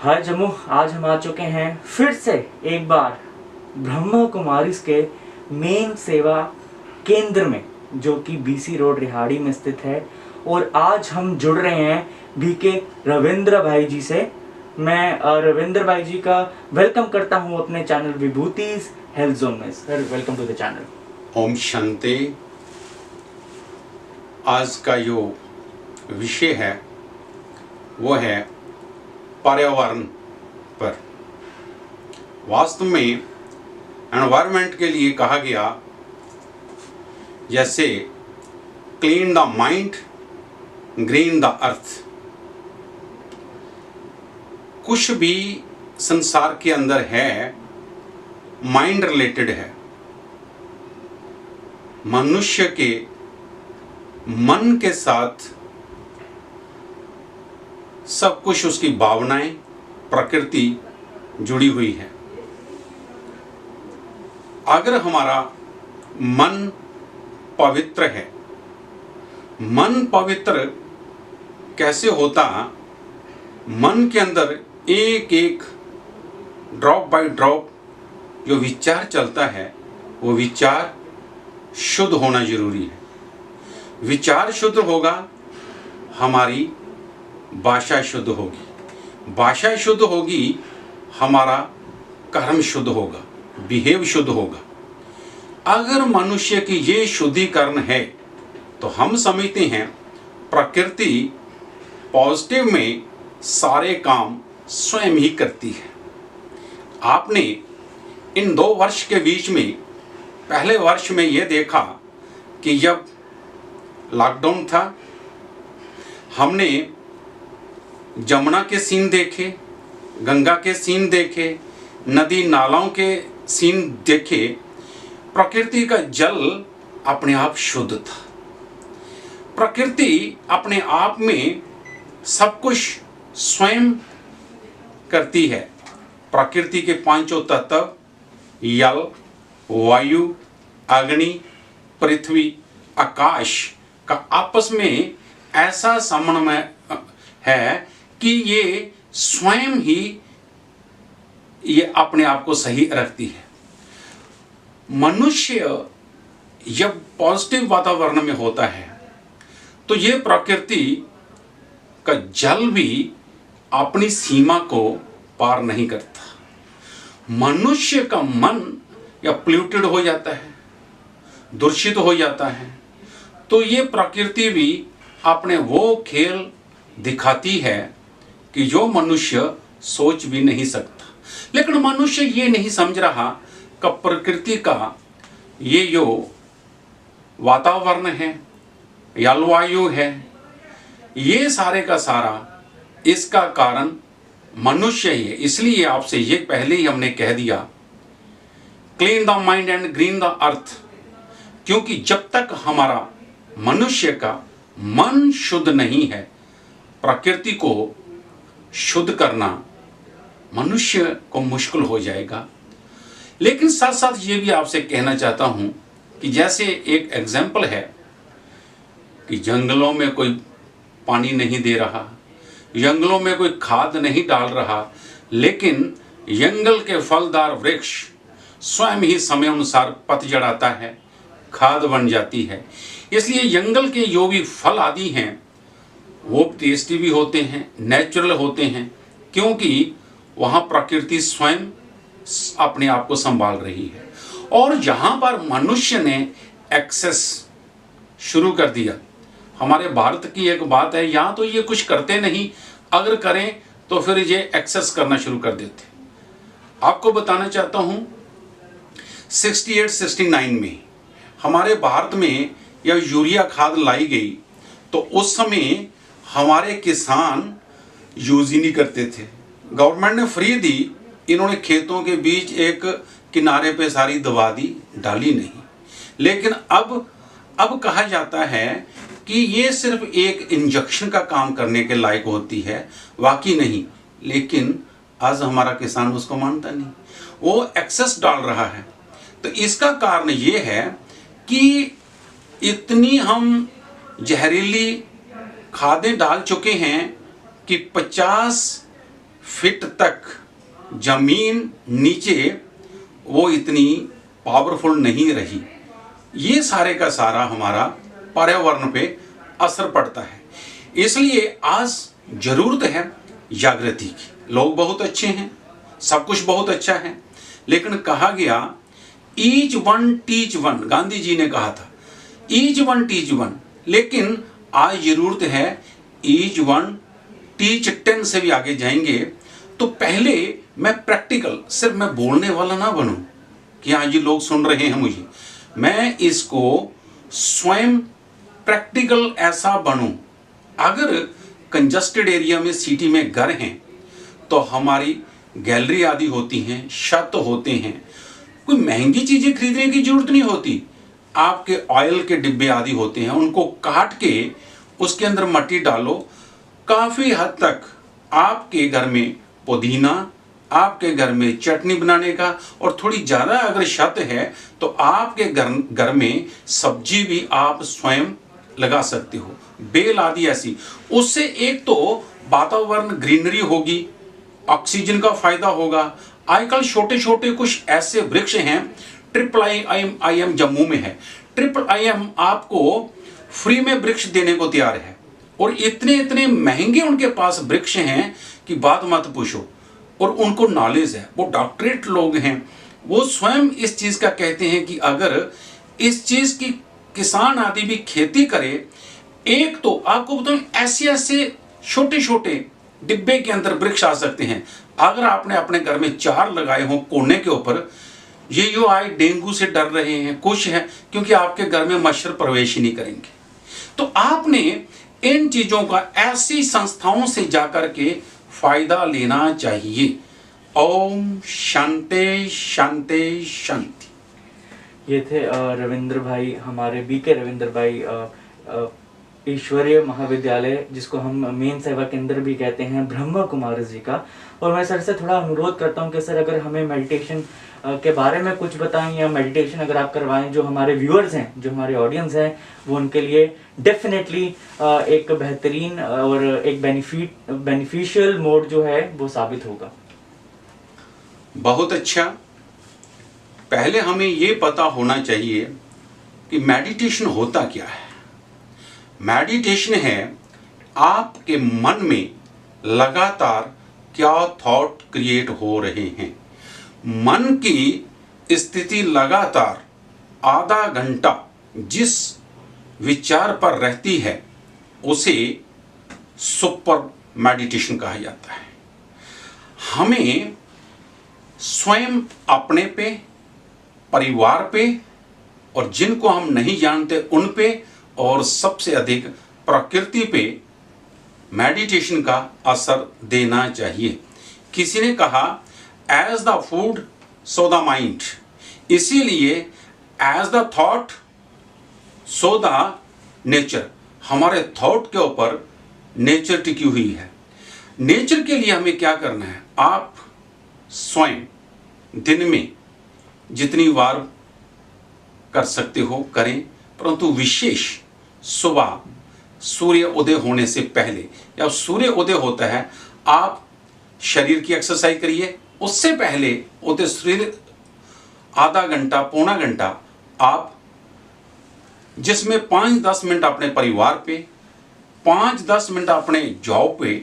हाय जम्मू, आज हम आ चुके हैं फिर से एक बार ब्रह्मा कुमारीज के मेन सेवा केंद्र में, जो कि बीसी रोड रिहाड़ी में स्थित है। और आज हम जुड़ रहे हैं बीके रविंद्र भाई जी से। मैं रविंद्र भाई जी का वेलकम करता हूं अपने चैनल विभूतिज हेल्थ जोन में। Sir, welcome to the channel. ओम शांति। आज का जो विषय है वो है पर्यावरण पर। वास्तव में एनवायरनमेंट के लिए कहा गया जैसे clean the mind, green the earth. कुछ भी संसार के अंदर है माइंड रिलेटेड है। मनुष्य के मन के साथ सब कुछ, उसकी भावनाएं, प्रकृति जुड़ी हुई है। अगर हमारा मन पवित्र है, मन पवित्र कैसे होता? मन के अंदर एक एक ड्रॉप बाय ड्रॉप जो विचार चलता है वो विचार शुद्ध होना जरूरी है। विचार शुद्ध होगा, हमारी भाषा शुद्ध होगी, भाषा शुद्ध होगी, हमारा कर्म शुद्ध होगा, बिहेव शुद्ध होगा। अगर मनुष्य की ये शुद्धिकरण है तो हम समझते हैं प्रकृति पॉजिटिव में सारे काम स्वयं ही करती है। आपने इन 2 वर्ष के बीच में पहले वर्ष में यह देखा कि जब लॉकडाउन था, हमने जमुना के सीन देखे, गंगा के सीन देखे, नदी नालों के सीन देखे। प्रकृति का जल अपने आप शुद्ध था। प्रकृति अपने आप में सब कुछ स्वयं करती है। प्रकृति के 5 तत्व जल, वायु, अग्नि, पृथ्वी, आकाश का आपस में ऐसा समन्वय है कि ये स्वयं ही ये अपने आप को सही रखती है। मनुष्य जब पॉजिटिव वातावरण में होता है तो ये प्रकृति का जल भी अपनी सीमा को पार नहीं करता। मनुष्य का मन या पोल्यूटेड हो जाता है, दूषित हो जाता है, तो ये प्रकृति भी अपने वो खेल दिखाती है कि जो मनुष्य सोच भी नहीं सकता। लेकिन मनुष्य ये नहीं समझ रहा कि प्रकृति का ये जो वातावरण है, जलवायु है, ये सारे का सारा इसका कारण मनुष्य ही है। इसलिए आपसे ये पहले ही हमने कह दिया, clean the mind and green the earth. क्योंकि जब तक हमारा मनुष्य का मन शुद्ध नहीं है, प्रकृति को शुद्ध करना मनुष्य को मुश्किल हो जाएगा। लेकिन साथ साथ ये भी आपसे कहना चाहता हूं कि जैसे एक एग्जाम्पल है कि जंगलों में कोई पानी नहीं दे रहा, जंगलों में कोई खाद नहीं डाल रहा, लेकिन जंगल के फलदार वृक्ष स्वयं ही समय अनुसार पतझड़ आता है, खाद बन जाती है। इसलिए जंगल के जो भी फल आदि हैं वो टेस्टी भी होते हैं, नेचुरल होते हैं, क्योंकि वहाँ प्रकृति स्वयं अपने आप को संभाल रही है। और जहाँ पर मनुष्य ने एक्सेस शुरू कर दिया, हमारे भारत की एक बात है, यहाँ तो ये कुछ करते नहीं, अगर करें तो फिर ये एक्सेस करना शुरू कर देते। आपको बताना चाहता हूँ 68-69 में हमारे भारत में यह यूरिया खाद लाई गई तो उस समय हमारे किसान यूज ही नहीं करते थे। गवर्नमेंट ने फ्री दी, इन्होंने खेतों के बीच एक किनारे पे सारी दवा दी, डाली नहीं। लेकिन अब कहा जाता है कि ये सिर्फ एक इंजेक्शन का काम करने के लायक होती है, वाकई नहीं। लेकिन आज हमारा किसान उसको मानता नहीं, वो एक्सेस डाल रहा है। तो इसका कारण ये है कि इतनी हम जहरीली खादें डाल चुके हैं कि 50 फीट तक जमीन नीचे वो इतनी पावरफुल नहीं रही। ये सारे का सारा हमारा पर्यावरण पे असर पड़ता है। इसलिए आज जरूरत है जागृति की। लोग बहुत अच्छे हैं, सब कुछ बहुत अच्छा है, लेकिन कहा गया each one teach one, Gandhi ji ने कहा था ईच वन टीच वन, लेकिन आज जरूरत है ईच वन टीच 10 से भी आगे जाएंगे। तो पहले मैं प्रैक्टिकल, सिर्फ मैं बोलने वाला ना बनूं कि हाँ जी लोग सुन रहे हैं मुझे, मैं इसको स्वयं प्रैक्टिकल ऐसा बनूं। अगर कंजस्टेड एरिया में, सिटी में घर हैं तो हमारी गैलरी आदि होती हैं, छत होते हैं, कोई महंगी चीजें खरीदने की जरूरत नहीं होती। आपके ऑयल के डिब्बे आदि होते हैं, उनको काट के उसके अंदर मट्टी डालो, काफी हद तक आपके घर में पुदीना, आपके घर में चटनी बनाने का, और थोड़ी ज्यादा अगर छत है तो आपके घर में सब्जी भी आप स्वयं लगा सकते हो, बेल आदि ऐसी। उससे एक तो वातावरण ग्रीनरी होगी, ऑक्सीजन का फायदा होगा। आजकल छोटे छोटे कुछ ऐसे वृक्ष हैं, IIM जम्मू में है, IIM आपको फ्री में वृक्ष देने को तैयार है, और इतने इतने महंगे उनके पास वृक्ष हैं कि बात मत पूछो। और उनको नॉलेज है, वो डॉक्टरेट लोग हैं, वो स्वयं इस चीज का कहते हैं कि अगर इस चीज की किसान आदि भी खेती करे, एक तो आपको बताऊं ऐसे ऐसे छोटे छोटे डिब्बे के अंदर वृक्ष आ सकते हैं। अगर आपने अपने घर में 4 लगाए हों कोने के ऊपर, ये जो आए डेंगू से डर रहे हैं, कुछ है, क्योंकि आपके घर में मच्छर प्रवेश ही नहीं करेंगे। तो आपने इन चीजों का ऐसी संस्थाओं से जाकर के फायदा लेना चाहिए। ओम शांति शांति शांति। ये थे रविंद्र भाई, हमारे बीके रविंद्र भाई, ईश्वरीय महाविद्यालय जिसको हम मेन सेवा केंद्र भी कहते हैं, ब्रह्मा कुमारी जी का। और मैं सर से थोड़ा अनुरोध करता हूँ कि सर अगर हमें मेडिटेशन के बारे में कुछ बताएं, या मेडिटेशन अगर आप करवाएं, जो हमारे व्यूअर्स हैं, जो हमारे ऑडियंस हैं, वो उनके लिए डेफिनेटली एक बेहतरीन और एक बेनिफिशियल मोड जो है वो साबित होगा। बहुत अच्छा। पहले हमें ये पता होना चाहिए कि मेडिटेशन होता क्या है। मेडिटेशन है आपके मन में लगातार क्या थॉट क्रिएट हो रहे हैं। मन की स्थिति लगातार आधा घंटा जिस विचार पर रहती है उसे सुपर मेडिटेशन कहा जाता है। हमें स्वयं अपने पे, परिवार पे, और जिनको हम नहीं जानते उन पे, और सबसे अधिक प्रकृति पे मेडिटेशन का असर देना चाहिए। किसी ने कहा as the food so the mind, इसीलिए as the thought so the nature. हमारे थॉट के ऊपर नेचर टिकी हुई है। नेचर के लिए हमें क्या करना है, आप स्वयं दिन में जितनी बार कर सकते हो करें, परंतु विशेष सुबह सूर्य उदय होने से पहले, या सूर्य उदय होता है आप शरीर की एक्सरसाइज करिए, उससे पहले उदय सूर्य आधा घंटा पौना घंटा आप, जिसमें 5-10 मिनट अपने परिवार पे, 5-10 मिनट अपने जॉब पे,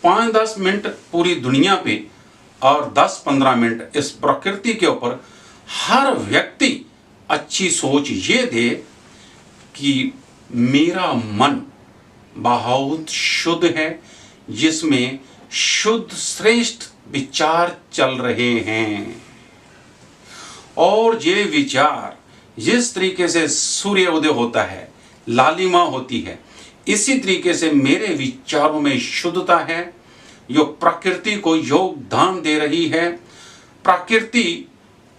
5-10 मिनट पूरी दुनिया पे, और 10-15 मिनट इस प्रकृति के ऊपर हर व्यक्ति अच्छी सोच ये दे कि मेरा मन बहुत शुद्ध है, जिसमें शुद्ध श्रेष्ठ विचार चल रहे हैं, और ये विचार जिस तरीके से सूर्य उदय होता है, लालिमा होती है, इसी तरीके से मेरे विचारों में शुद्धता है, जो प्रकृति को योगदान दे रही है। प्रकृति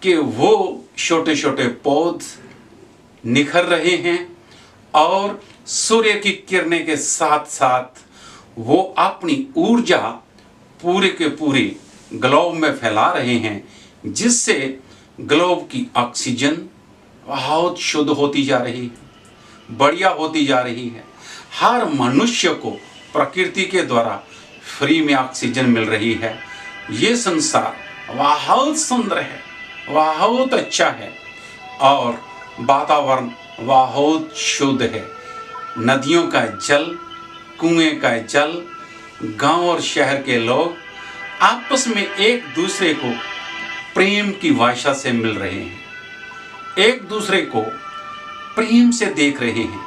के वो छोटे छोटे पौधे निखर रहे हैं, और सूर्य की किरणें के साथ साथ वो अपनी ऊर्जा पूरे के पूरे ग्लोब में फैला रहे हैं, जिससे ग्लोब की ऑक्सीजन बहुत शुद्ध होती जा रही है, बढ़िया होती जा रही है। हर मनुष्य को प्रकृति के द्वारा फ्री में ऑक्सीजन मिल रही है। ये संसार बहुत सुंदर है, बहुत अच्छा है और वातावरण बहुत शुद्ध है। नदियों का जल, कुएं का जल, गांव और शहर के लोग आपस में एक दूसरे को प्रेम की भाषा से मिल रहे हैं, एक दूसरे को प्रेम से देख रहे हैं।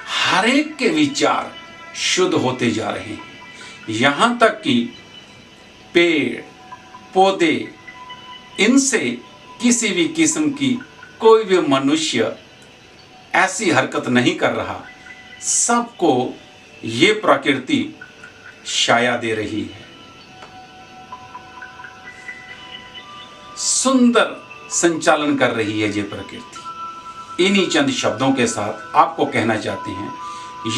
हर एक के विचार शुद्ध होते जा रहे हैं, यहाँ तक कि पेड़ पौधे, इनसे किसी भी किस्म की कोई भी मनुष्य ऐसी हरकत नहीं कर रहा। सबको ये प्रकृति छाया दे रही है। सुंदर संचालन कर रही है ये प्रकृति। इन्हीं चंद शब्दों के साथ आपको कहना चाहते हैं,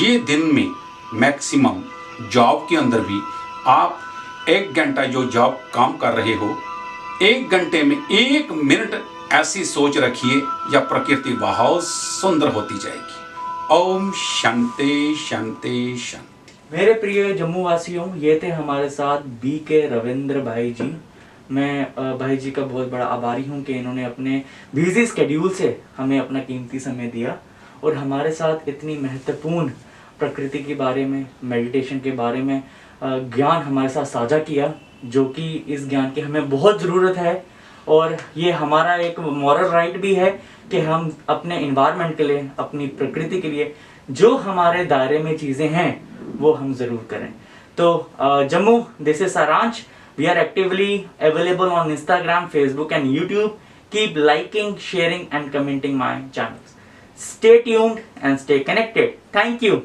ये दिन में मैक्सिमम जॉब के अंदर भी आप 1 घंटा जो जॉब काम कर रहे हो, 1 घंटे में 1 मिनट ऐसी सोच रखिए या प्रकृति बहुत सुंदर होती जाएगी। ओम शांति शांति शांति। मेरे प्रिय जम्मू वासियों, ये थे हमारे साथ BK रविंद्र भाई जी। मैं भाई जी का बहुत बड़ा आभारी हूँ कि इन्होंने अपने बिजी स्केड्यूल से हमें अपना कीमती समय दिया और हमारे साथ इतनी महत्वपूर्ण प्रकृति के बारे में, मेडिटेशन के बारे में ज्ञान हमारे साथ साझा किया, जो कि इस ज्ञान की हमें बहुत ज़रूरत है। और ये हमारा एक मॉरल राइट भी है कि हम अपने इन्वायरमेंट के लिए, अपनी प्रकृति के लिए जो हमारे दायरे में चीज़ें हैं वो हम ज़रूर करें। तो जम्मू, दिस इज सारांश। We are actively available on Instagram, Facebook and YouTube. Keep liking, sharing and commenting my channels. Stay tuned and stay connected. Thank you.